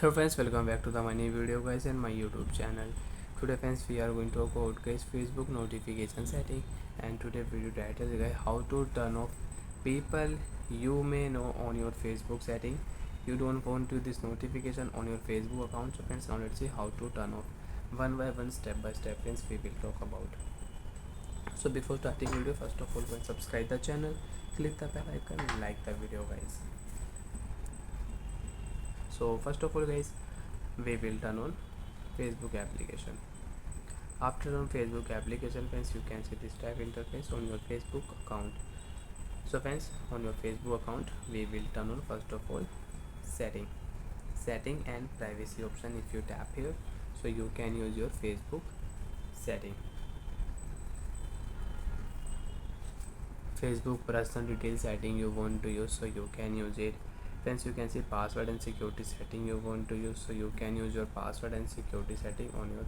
Hello friends, welcome back to the my new video guys and my YouTube channel. Today friends we are going to talk about guys Facebook notification setting, and today video title is guys how to turn off people you may know on your Facebook setting. You don't want to this notification on your Facebook account. So friends, now let's see how to turn off one by one, step by step friends we will talk about. So before starting video, first of all go and subscribe the channel, click the bell icon, like the video guys. So first of all guys, we will turn on Facebook application. After on Facebook application friends, you can see this type interface on your Facebook account. So friends, on your Facebook account we will turn on first of all setting and privacy option. If you tap here, so you can use your Facebook setting. Facebook personal detail setting you want to use, so you can use it. Friends, you can see password and security setting you want to use, so you can use your password and security setting on your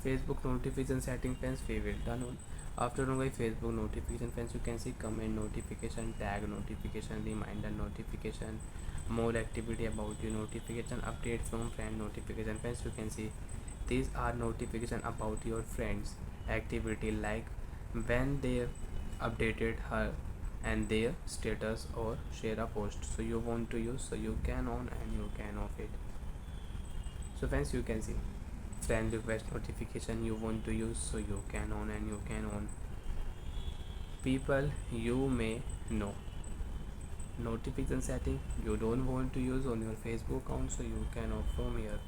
Facebook notification setting friends we will turn on. After on my Facebook notification friends, you can see comment notification, tag notification, reminder notification, more activity about you notification, update from friend notification. Friends, you can see these are notification about your friends activity, like when they updated her and their status or share a post, so you want to use, so you can on and you can off it. So friends, you can see friend request notification you want to use, so you can on and you can on. People you may know notification setting you don't want to use on your Facebook account, so you can off from here.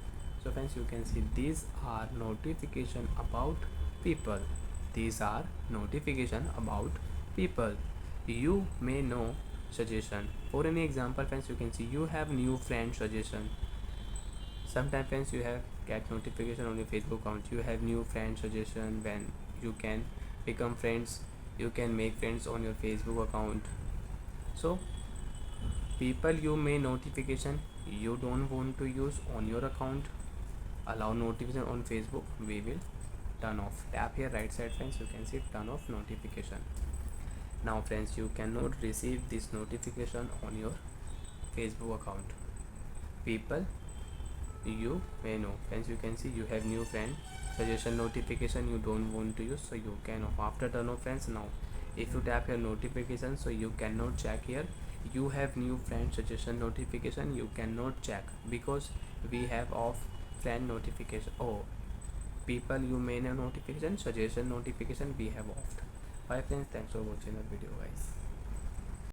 So friends, you can see these are notification about people. These are notification about people you may know suggestion. For any example friends, you can see you have new friend suggestion. Sometimes friends, you have get notification on your Facebook account, you have new friend suggestion. When you can become friends, you can make friends on your Facebook account. So people you may notification you don't want to use on your account, allow notification on Facebook, we will turn off. Tap here right side friends, you can see turn off notification. Now friends, you cannot receive this notification on your Facebook account. People you may know friends, you can see you have new friend suggestion notification you don't want to use, so you can off. After turn off friends, now if you tap here notification, so you cannot check here you have new friend suggestion notification, you cannot check because we have off friend notification. Oh, people you may know notification, suggestion notification we have off. Bye friends, thanks for watching the video guys.